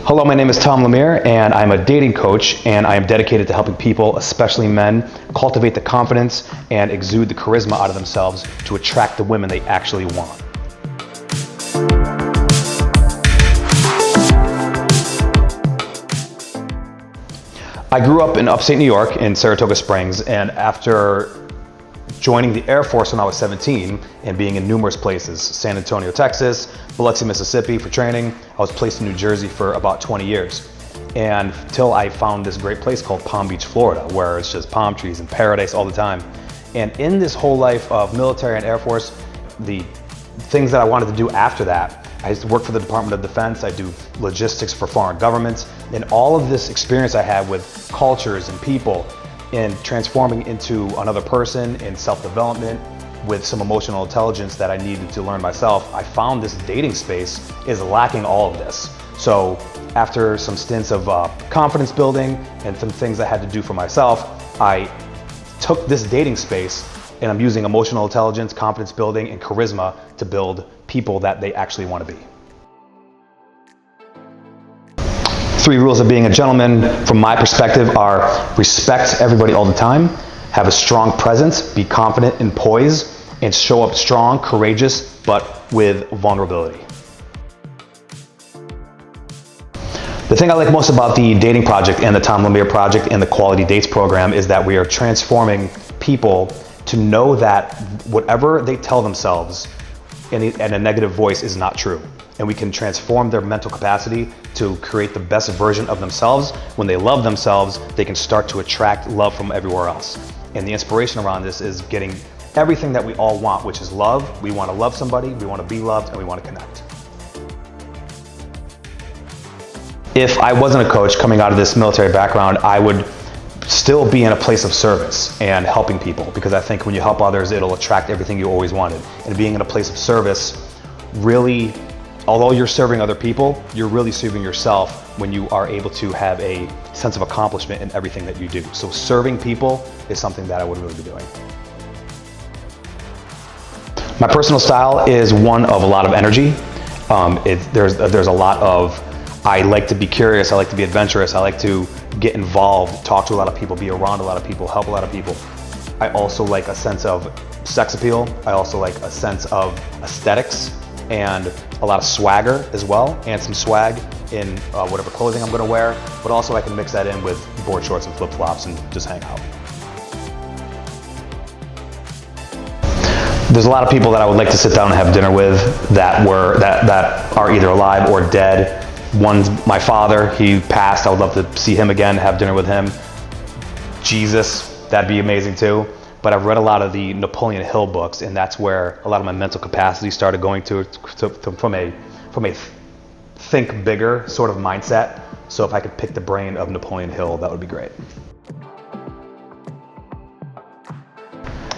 Hello, my name is Tom LeMere, and I'm a dating coach, and I am dedicated to helping people, especially men, cultivate the confidence and exude the charisma out of themselves to attract the women they actually want. I grew up in upstate New York in Saratoga Springs, and after joining the Air Force when I was 17 and being in numerous places, San Antonio, Texas, Biloxi, Mississippi for training, I was placed in New Jersey for about 20 years. And till I found this great place called Palm Beach, Florida, where it's just palm trees and paradise all the time. And in this whole life of military and Air Force, the things that I wanted to do after that, I used to work for the Department of Defense, I do logistics for foreign governments, and all of this experience I had with cultures and people and transforming into another person in self-development with some emotional intelligence that I needed to learn myself, I found this dating space is lacking all of this. So after some stints of confidence building and some things I had to do for myself, I took this dating space and I'm using emotional intelligence, confidence building, and charisma to build people that they actually want to be. 3 rules of being a gentleman, from my perspective, are respect everybody all the time, have a strong presence, be confident and poised, and show up strong, courageous, but with vulnerability. The thing I like most about the dating project and the Tom LeMere project and the Quality Dates program is that we are transforming people to know that whatever they tell themselves in a negative voice is not true. And we can transform their mental capacity to create the best version of themselves. When they love themselves, they can start to attract love from everywhere else. And the inspiration around this is getting everything that we all want, which is love. We want to love somebody, we want to be loved, and we want to connect. If I wasn't a coach coming out of this military background, I would still be in a place of service and helping people, because I think when you help others, it'll attract everything you always wanted. And being in a place of service, really, although you're serving other people, you're really serving yourself when you are able to have a sense of accomplishment in everything that you do. So serving people is something that I would really be doing. My personal style is one of a lot of energy. There's a lot of, I like to be curious, I like to be adventurous, I like to get involved, talk to a lot of people, be around a lot of people, help a lot of people. I also like a sense of sex appeal. I also like a sense of aesthetics and a lot of swagger as well, and some swag in whatever clothing I'm gonna wear, but also I can mix that in with board shorts and flip-flops and just hang out. There's a lot of people that I would like to sit down and have dinner with that are either alive or dead. One's my father, he passed, I would love to see him again, have dinner with him. Jesus, that'd be amazing too. But I've read a lot of the Napoleon Hill books, and that's where a lot of my mental capacity started going from a think bigger sort of mindset. So if I could pick the brain of Napoleon Hill, that would be great.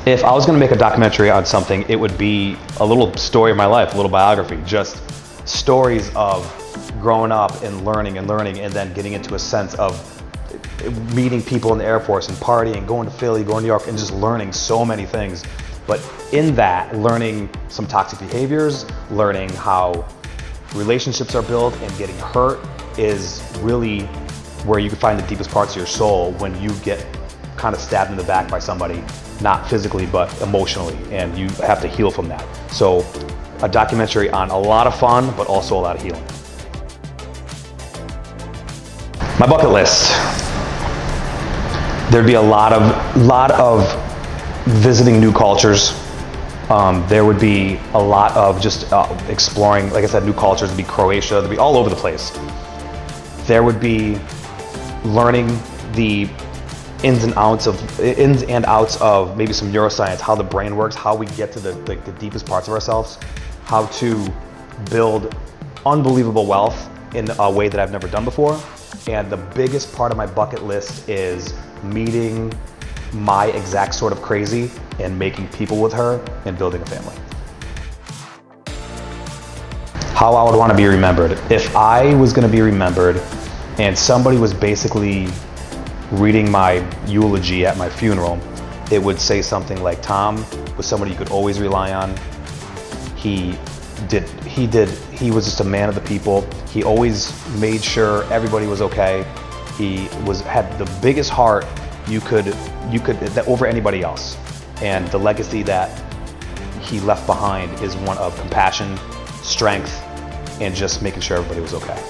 If I was gonna make a documentary on something, it would be a little story of my life, a little biography, just stories of growing up and learning and then getting into a sense of meeting people in the Air Force and partying, going to Philly, going to New York, and just learning so many things. But in that, learning some toxic behaviors, learning how relationships are built, and getting hurt is really where you can find the deepest parts of your soul when you get kind of stabbed in the back by somebody, not physically, but emotionally, and you have to heal from that. So a documentary on a lot of fun, but also a lot of healing. My bucket list. There'd be a lot of visiting new cultures. There would be a lot of just exploring, like I said, new cultures. There'd be Croatia, there'd be all over the place. There would be learning the ins and outs of maybe some neuroscience, how the brain works, how we get to the deepest parts of ourselves, how to build unbelievable wealth in a way that I've never done before. And the biggest part of my bucket list is meeting my exact sort of crazy and making people with her and building a family. How I would want to be remembered. If I was going to be remembered and somebody was basically reading my eulogy at my funeral, it would say something like, Tom was somebody you could always rely on. He He was just a man of the people. He always made sure everybody was okay. He had the biggest heart you could that over anybody else. And the legacy that he left behind is one of compassion, strength, and just making sure everybody was okay.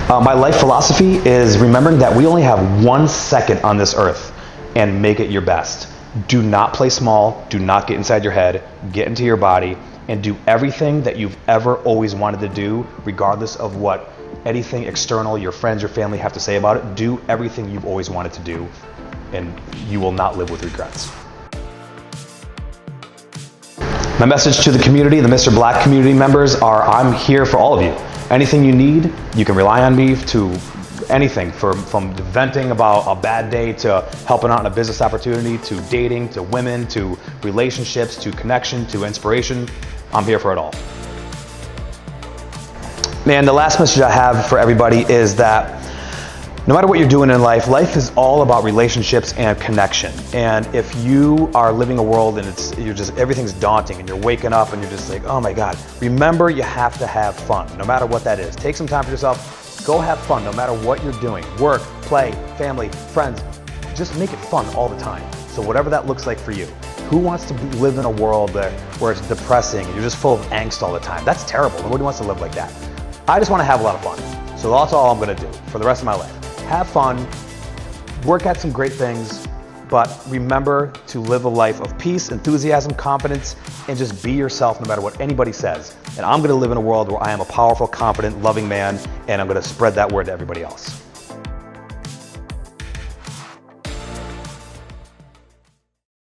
My life philosophy is remembering that we only have 1 second on this earth, and make it your best. Do not play small, do not get inside your head, get into your body, and do everything that you've ever always wanted to do, regardless of what anything external, your friends, your family have to say about it. Do everything you've always wanted to do, and you will not live with regrets. My message to the community, the Mr. Black community members, are I'm here for all of you. Anything you need, you can rely on me to anything, from venting about a bad day to helping out in a business opportunity, to dating, to women, to relationships, to connection, to inspiration. I'm here for it all. Man, the last message I have for everybody is that no matter what you're doing in life, life is all about relationships and connection. And if you are living a world and everything's daunting and you're waking up and you're just like, oh my God, remember you have to have fun, no matter what that is. Take some time for yourself, go have fun no matter what you're doing. Work, play, family, friends, just make it fun all the time. So whatever that looks like for you. Who wants to live in a world where it's depressing and you're just full of angst all the time? That's terrible. Nobody wants to live like that. I just want to have a lot of fun. So that's all I'm going to do for the rest of my life. Have fun, work at some great things, but remember to live a life of peace, enthusiasm, confidence, and just be yourself no matter what anybody says. And I'm going to live in a world where I am a powerful, confident, loving man, and I'm going to spread that word to everybody else.